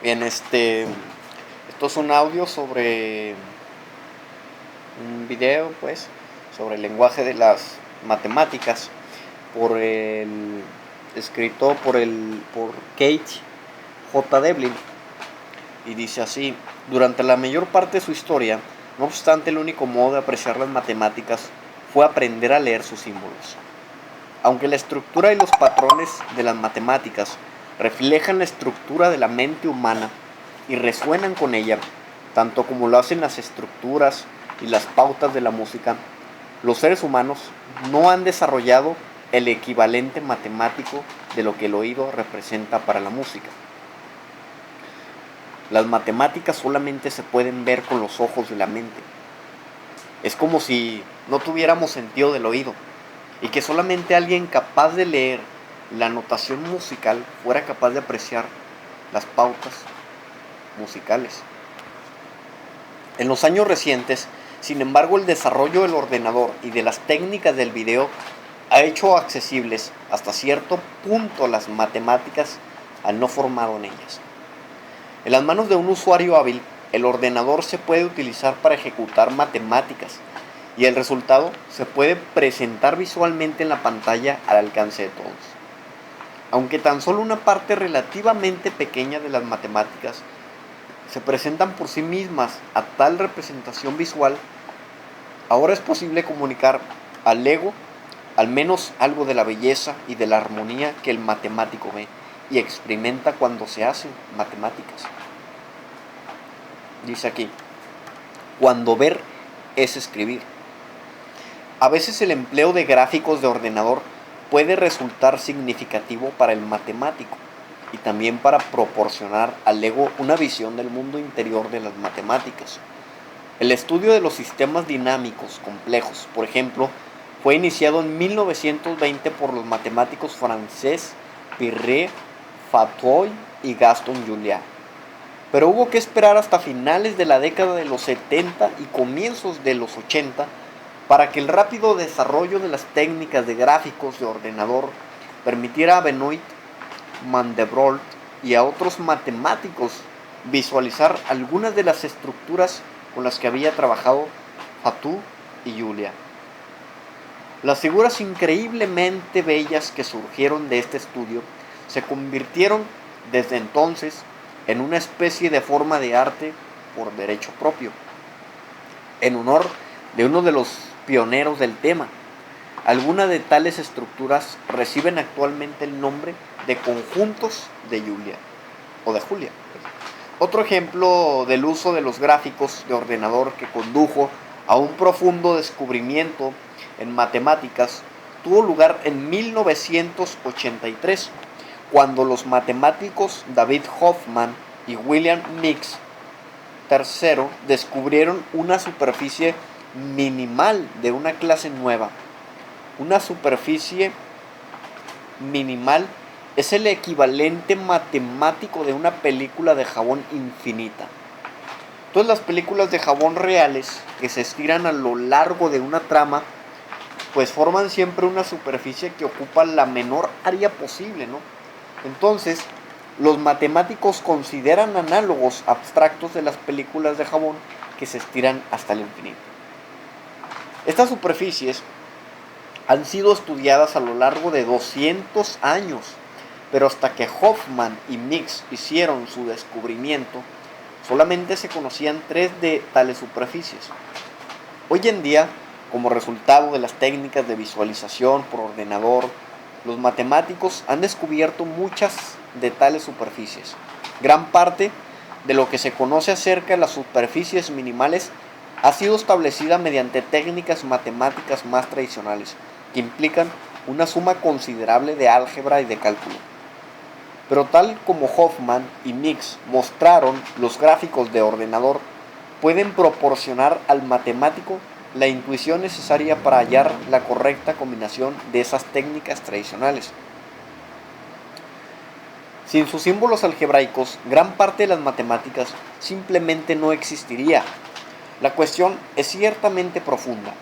Bien, esto es un audio sobre un video, pues, sobre el lenguaje de las matemáticas por el escrito por Kate J. Devlin, y dice así: durante la mayor parte de su historia, no obstante, el único modo de apreciar las matemáticas fue aprender a leer sus símbolos. Aunque la estructura y los patrones de las matemáticas reflejan la estructura de la mente humana y resuenan con ella, tanto como lo hacen las estructuras y las pautas de la música, los seres humanos no han desarrollado el equivalente matemático de lo que el oído representa para la música. Las matemáticas solamente se pueden ver con los ojos de la mente. Es como si no tuviéramos sentido del oído y que solamente alguien capaz de leer la notación musical fuera capaz de apreciar las pautas musicales. En los años recientes, sin embargo, el desarrollo del ordenador y de las técnicas del video ha hecho accesibles hasta cierto punto las matemáticas al no formado en ellas. En las manos de un usuario hábil, el ordenador se puede utilizar para ejecutar matemáticas y el resultado se puede presentar visualmente en la pantalla al alcance de todos. Aunque tan solo una parte relativamente pequeña de las matemáticas se presentan por sí mismas a tal representación visual, ahora es posible comunicar al ego al menos algo de la belleza y de la armonía que el matemático ve y experimenta cuando se hacen matemáticas. Dice aquí: cuando ver es escribir. A veces el empleo de gráficos de ordenador puede resultar significativo para el matemático y también para proporcionar al ego una visión del mundo interior de las matemáticas. El estudio de los sistemas dinámicos complejos, por ejemplo, fue iniciado en 1920 por los matemáticos franceses Pierre Fatou y Gaston Julian. Pero hubo que esperar hasta finales de la década de los 70 y comienzos de los 80 para que el rápido desarrollo de las técnicas de gráficos de ordenador permitiera a Benoit Mandelbrot y a otros matemáticos visualizar algunas de las estructuras con las que había trabajado Fatou y Julian. Las figuras increíblemente bellas que surgieron de este estudio se convirtieron desde entonces en una especie de forma de arte por derecho propio, en honor de uno de los pioneros del tema. Algunas de tales estructuras reciben actualmente el nombre de conjuntos de Julia o de Julia. Otro ejemplo del uso de los gráficos de ordenador que condujo a un profundo descubrimiento en matemáticas tuvo lugar en 1983, cuando los matemáticos David Hoffman y William Mix III descubrieron una superficie minimal de una clase nueva. Una superficie minimal es el equivalente matemático de una película de jabón infinita. Entonces, las películas de jabón reales que se estiran a lo largo de una trama pues forman siempre una superficie que ocupa la menor área posible, ¿no? Entonces, los matemáticos consideran análogos abstractos de las películas de jabón que se estiran hasta el infinito. Estas superficies han sido estudiadas a lo largo de 200 años, pero hasta que Hoffman y Mix hicieron su descubrimiento, solamente se conocían 3 de tales superficies. Hoy en día, como resultado de las técnicas de visualización por ordenador, los matemáticos han descubierto muchas de tales superficies. Gran parte de lo que se conoce acerca de las superficies minimales ha sido establecida mediante técnicas matemáticas más tradicionales, que implican una suma considerable de álgebra y de cálculo. Pero tal como Hoffman y Mix mostraron, los gráficos de ordenador pueden proporcionar al matemático la intuición necesaria para hallar la correcta combinación de esas técnicas tradicionales. Sin sus símbolos algebraicos, gran parte de las matemáticas simplemente no existiría. La cuestión es ciertamente profunda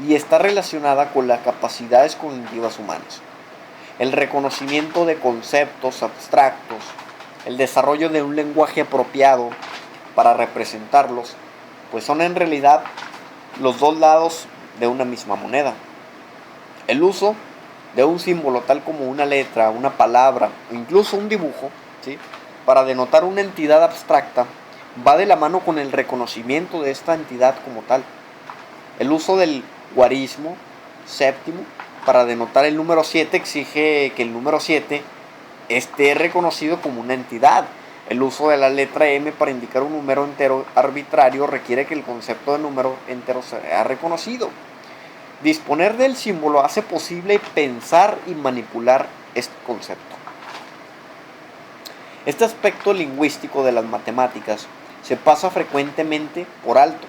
y está relacionada con las capacidades cognitivas humanas. El reconocimiento de conceptos abstractos el desarrollo de un lenguaje apropiado para representarlos, pues son en realidad los dos lados de una misma moneda. El uso de un símbolo tal como una letra, una palabra o incluso un dibujo, ¿sí?, para denotar una entidad abstracta va de la mano con el reconocimiento de esta entidad como tal. El uso del guarismo séptimo para denotar el número 7 exige que el número 7 esté reconocido como una entidad. El uso de la letra M para indicar un número entero arbitrario requiere que el concepto de número entero sea reconocido. Disponer del símbolo hace posible pensar y manipular este concepto. Este aspecto lingüístico de las matemáticas se pasa frecuentemente por alto,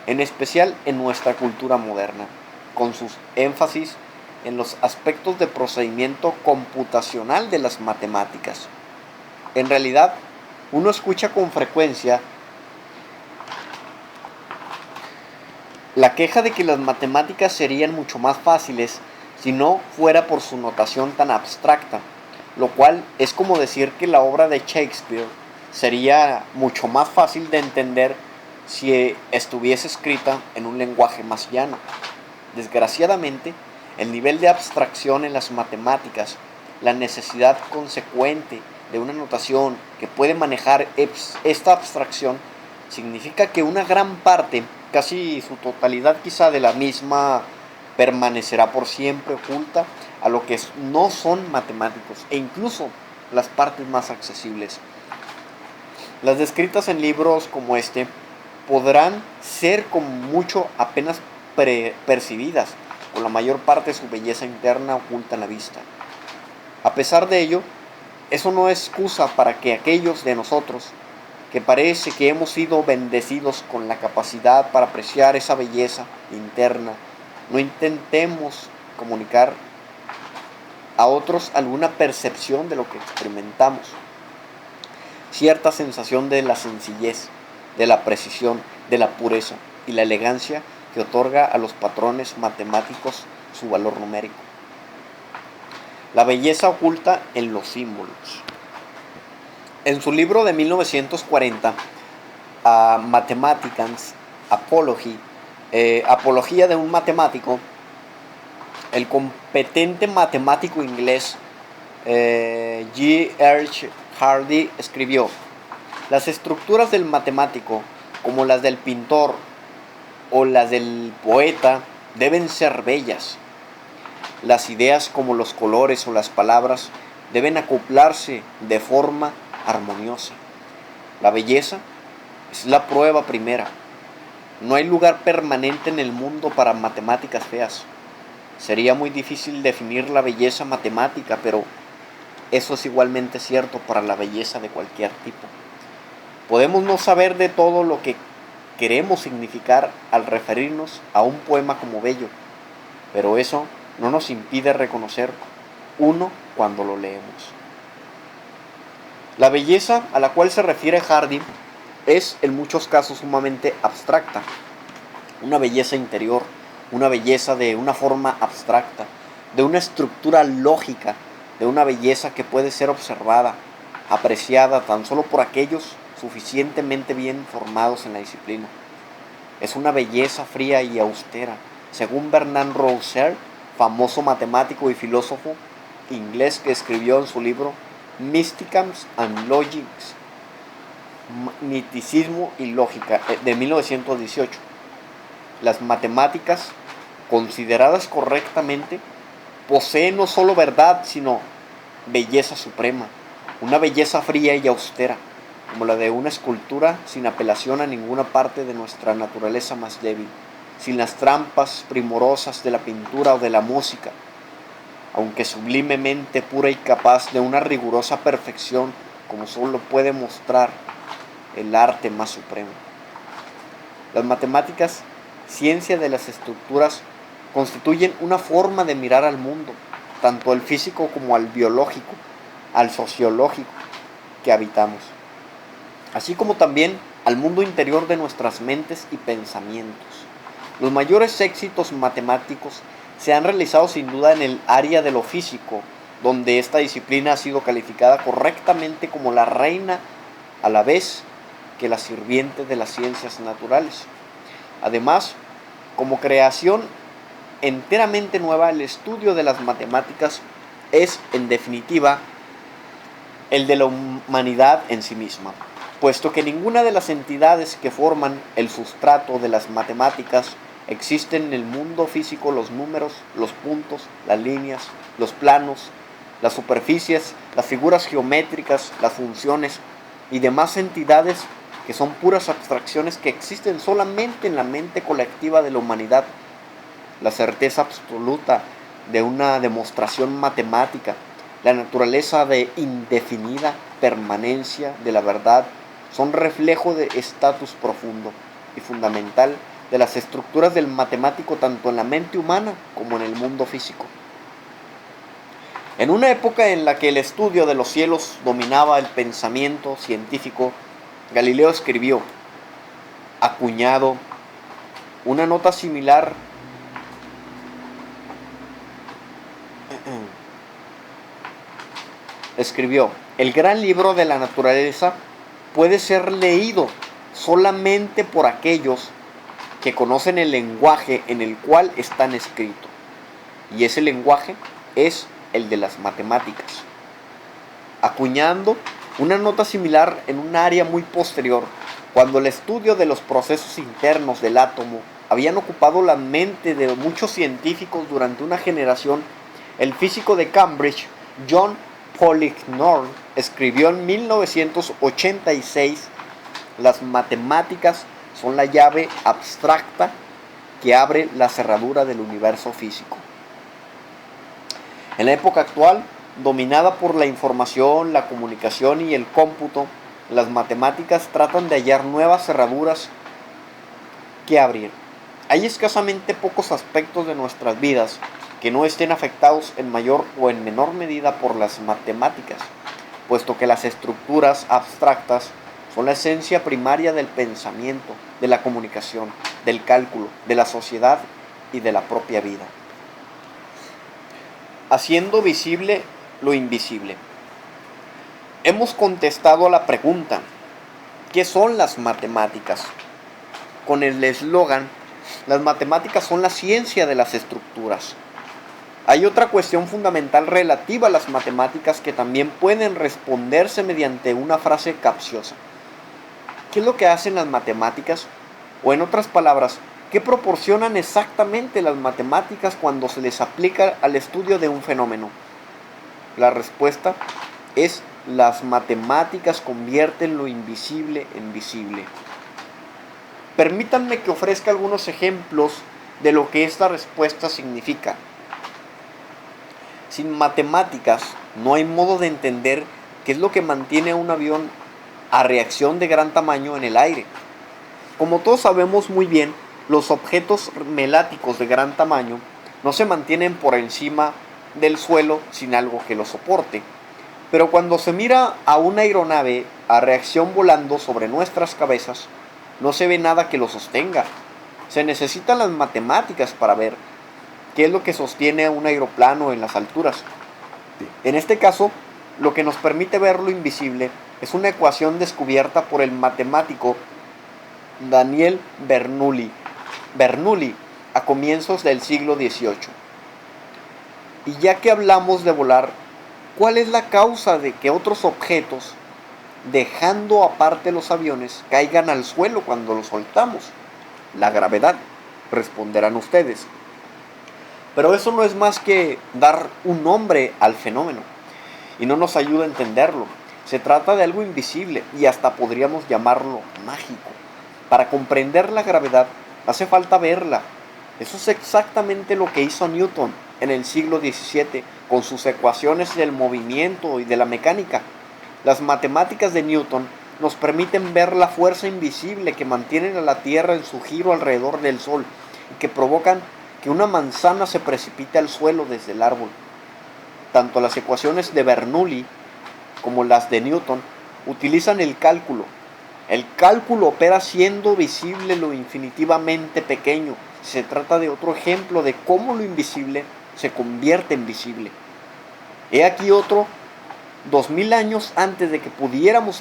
en especial en nuestra cultura moderna, con sus énfasis en los aspectos de procedimiento computacional de las matemáticas. En realidad, uno escucha con frecuencia la queja de que las matemáticas serían mucho más fáciles si no fuera por su notación tan abstracta, lo cual es como decir que la obra de Shakespeare sería mucho más fácil de entender si estuviese escrita en un lenguaje más llano. Desgraciadamente, el nivel de abstracción en las matemáticas, la necesidad consecuente de una notación que puede manejar esta abstracción, significa que una gran parte, casi su totalidad quizá de la misma, permanecerá por siempre oculta a lo que no son matemáticos e incluso las partes más accesibles. Las descritas en libros como este podrán ser con mucho apenas percibidas, con la mayor parte de su belleza interna oculta en la vista. A pesar de ello, eso no es excusa para que aquellos de nosotros que parece que hemos sido bendecidos con la capacidad para apreciar esa belleza interna, no intentemos comunicar a otros alguna percepción de lo que experimentamos, cierta sensación de la sencillez, de la precisión, de la pureza y la elegancia que otorga a los patrones matemáticos su valor numérico. La belleza oculta en los símbolos. En su libro de 1940, Mathematicans Apology, Apología de un matemático, el competente matemático inglés G. H. Hardy escribió: las estructuras del matemático, como las del pintor o las del poeta, deben ser bellas. Las ideas, como los colores o las palabras, deben acoplarse de forma armoniosa. La belleza es la prueba primera. No hay lugar permanente en el mundo para matemáticas feas. Sería muy difícil definir la belleza matemática, pero eso es igualmente cierto para la belleza de cualquier tipo. Podemos no saber de todo lo que queremos significar al referirnos a un poema como bello, pero eso no nos impide reconocer uno cuando lo leemos. La belleza a la cual se refiere Hardy es en muchos casos sumamente abstracta, una belleza interior, una belleza de una forma abstracta, de una estructura lógica, de una belleza que puede ser observada, apreciada tan solo por aquellos suficientemente bien formados en la disciplina. Es una belleza fría y austera, según Bernard Rousseau, famoso matemático y filósofo inglés que escribió en su libro Mysticism and Logic, Miticismo y Lógica, de 1918. Las matemáticas, consideradas correctamente, poseen no solo verdad, sino belleza suprema, una belleza fría y austera, como la de una escultura sin apelación a ninguna parte de nuestra naturaleza más débil, sin las trampas primorosas de la pintura o de la música, aunque sublimemente pura y capaz de una rigurosa perfección, como solo puede mostrar el arte más supremo. Las matemáticas, ciencia de las estructuras, constituyen una forma de mirar al mundo, tanto al físico como al biológico, al sociológico que habitamos, así como también al mundo interior de nuestras mentes y pensamientos. Los mayores éxitos matemáticos se han realizado sin duda en el área de lo físico, donde esta disciplina ha sido calificada correctamente como la reina a la vez que la sirviente de las ciencias naturales. Además, como creación enteramente nueva, el estudio de las matemáticas es, en definitiva, el de la humanidad en sí misma, puesto que ninguna de las entidades que forman el sustrato de las matemáticas existen en el mundo físico: los números, los puntos, las líneas, los planos, las superficies, las figuras geométricas, las funciones y demás entidades que son puras abstracciones que existen solamente en la mente colectiva de la humanidad. La certeza absoluta de una demostración matemática, la naturaleza de indefinida permanencia de la verdad, son reflejo de estatus profundo y fundamental de las estructuras del matemático tanto en la mente humana como en el mundo físico. En una época en la que el estudio de los cielos dominaba el pensamiento científico, Galileo escribió, acuñado, una nota similar escribió, el gran libro de la naturaleza puede ser leído solamente por aquellos que conocen el lenguaje en el cual están escritos. Y ese lenguaje es el de las matemáticas. Acuñando una nota similar en un área muy posterior, cuando el estudio de los procesos internos del átomo habían ocupado la mente de muchos científicos durante una generación, el físico de Cambridge, John Polkinghorne, escribió en 1986, las matemáticas son la llave abstracta que abre la cerradura del universo físico. En la época actual, dominada por la información, la comunicación y el cómputo, las matemáticas tratan de hallar nuevas cerraduras que abrir. Hay escasamente pocos aspectos de nuestras vidas que no estén afectados en mayor o en menor medida por las matemáticas, puesto que las estructuras abstractas son la esencia primaria del pensamiento, de la comunicación, del cálculo, de la sociedad y de la propia vida. Haciendo visible lo invisible. Hemos contestado a la pregunta, ¿qué son las matemáticas? Con el eslogan, las matemáticas son la ciencia de las estructuras. Hay otra cuestión fundamental relativa a las matemáticas que también pueden responderse mediante una frase capciosa. ¿Qué es lo que hacen las matemáticas? O en otras palabras, ¿qué proporcionan exactamente las matemáticas cuando se les aplica al estudio de un fenómeno? La respuesta es: las matemáticas convierten lo invisible en visible. Permítanme que ofrezca algunos ejemplos de lo que esta respuesta significa. Sin matemáticas no hay modo de entender qué es lo que mantiene a un avión a reacción de gran tamaño en el aire. Como todos sabemos muy bien, los objetos meláticos de gran tamaño no se mantienen por encima del suelo sin algo que lo soporte. Pero cuando se mira a una aeronave a reacción volando sobre nuestras cabezas, no se ve nada que lo sostenga. Se necesitan las matemáticas para ver qué es lo que sostiene a un aeroplano en las alturas. En este caso, lo que nos permite ver lo invisible es una ecuación descubierta por el matemático Daniel Bernoulli a comienzos del siglo XVIII. Y ya que hablamos de volar, ¿cuál es la causa de que otros objetos, dejando aparte los aviones, caigan al suelo cuando los soltamos? La gravedad, responderán ustedes. Pero eso no es más que dar un nombre al fenómeno y no nos ayuda a entenderlo. Se trata de algo invisible y hasta podríamos llamarlo mágico. Para comprender la gravedad hace falta verla. Eso es exactamente lo que hizo Newton en el siglo XVII con sus ecuaciones del movimiento y de la mecánica. Las matemáticas de Newton nos permiten ver la fuerza invisible que mantiene a la Tierra en su giro alrededor del Sol y que provocan que una manzana se precipite al suelo desde el árbol. Tanto las ecuaciones de Bernoulli como las de Newton utilizan el cálculo. El cálculo opera siendo visible lo infinitivamente pequeño. Se trata de otro ejemplo de cómo lo invisible se convierte en visible. He aquí otro 2000 años antes de que pudiéramos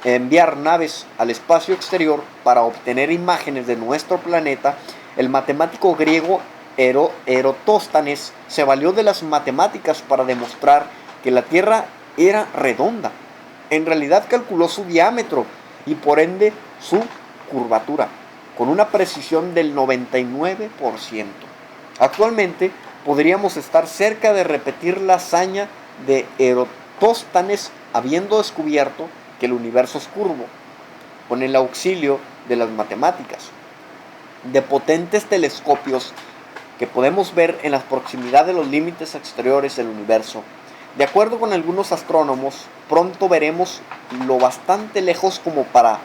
enviar naves al espacio exterior para obtener imágenes de nuestro planeta, el matemático griego Erotóstanes se valió de las matemáticas para demostrar que la Tierra era redonda. En realidad calculó su diámetro y por ende su curvatura, con una precisión del 99%. Actualmente podríamos estar cerca de repetir la hazaña de Erotóstanes, habiendo descubierto que el universo es curvo, con el auxilio de las matemáticas, de potentes telescopios que podemos ver en la proximidad de los límites exteriores del universo. De acuerdo con algunos astrónomos, pronto veremos lo bastante lejos como para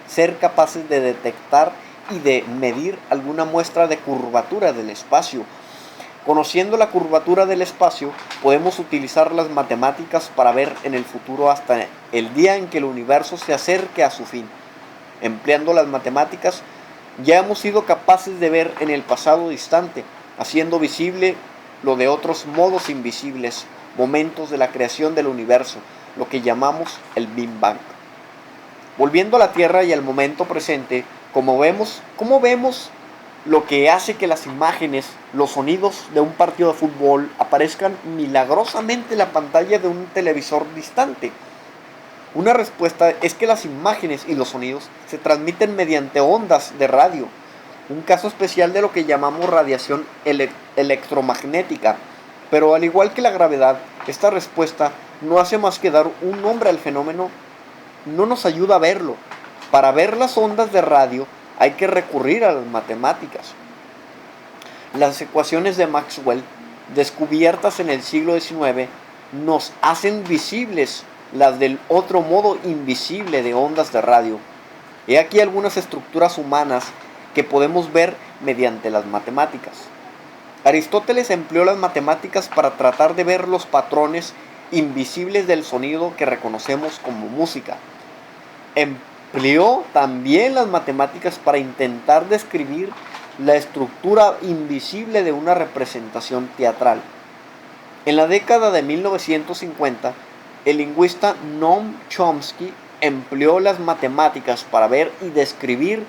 ser capaces de detectar y de medir alguna muestra de curvatura del espacio. Conociendo la curvatura del espacio, podemos utilizar las matemáticas para ver en el futuro hasta el día en que el universo se acerque a su fin. Empleando las matemáticas, ya hemos sido capaces de ver en el pasado distante, haciendo visible lo de otros modos invisibles, momentos de la creación del universo, lo que llamamos el Big Bang. Volviendo a la Tierra y al momento presente, ¿cómo vemos lo que hace que las imágenes, los sonidos de un partido de fútbol aparezcan milagrosamente en la pantalla de un televisor distante? Una respuesta es que las imágenes y los sonidos se transmiten mediante ondas de radio, un caso especial de lo que llamamos radiación electromagnética. Pero al igual que la gravedad, esta respuesta no hace más que dar un nombre al fenómeno, no nos ayuda a verlo. Para ver las ondas de radio hay que recurrir a las matemáticas. Las ecuaciones de Maxwell, descubiertas en el siglo XIX, nos hacen visibles las del otro modo invisible de ondas de radio. He aquí algunas estructuras humanas que podemos ver mediante las matemáticas. Aristóteles empleó las matemáticas para tratar de ver los patrones invisibles del sonido que reconocemos como música. Empleó también las matemáticas para intentar describir la estructura invisible de una representación teatral. En la década de 1950, el lingüista Noam Chomsky empleó las matemáticas para ver y describir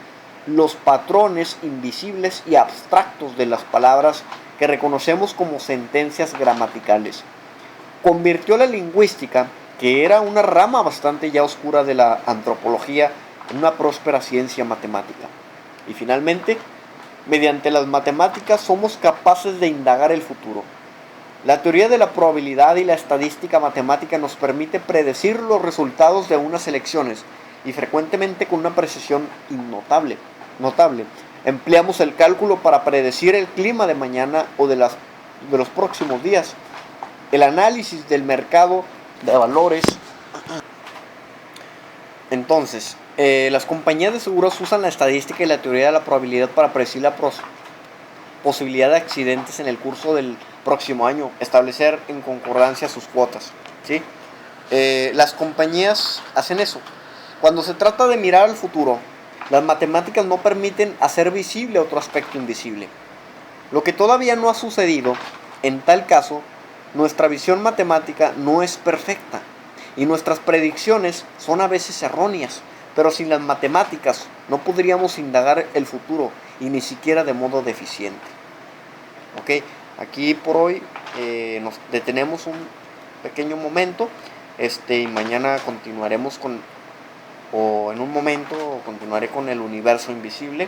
los patrones invisibles y abstractos de las palabras que reconocemos como sentencias gramaticales. Convirtió la lingüística, que era una rama bastante ya oscura de la antropología, en una próspera ciencia matemática. Y finalmente, mediante las matemáticas somos capaces de indagar el futuro. La teoría de la probabilidad y la estadística matemática nos permite predecir los resultados de unas elecciones y frecuentemente con una precisión notable. Empleamos el cálculo para predecir el clima de mañana o de los próximos días. El análisis del mercado de valores. Entonces, las compañías de seguros usan la estadística y la teoría de la probabilidad para predecir la posibilidad de accidentes en el curso del próximo año, establecer en concordancia sus cuotas, ¿sí? Las compañías hacen eso. Cuando se trata de mirar al futuro, las matemáticas no permiten hacer visible otro aspecto invisible. Lo que todavía no ha sucedido, en tal caso, nuestra visión matemática no es perfecta y nuestras predicciones son a veces erróneas, pero sin las matemáticas no podríamos indagar el futuro y ni siquiera de modo deficiente. Ok, aquí por hoy nos detenemos un pequeño momento y mañana continuaremos o en un momento continuaré con el universo invisible.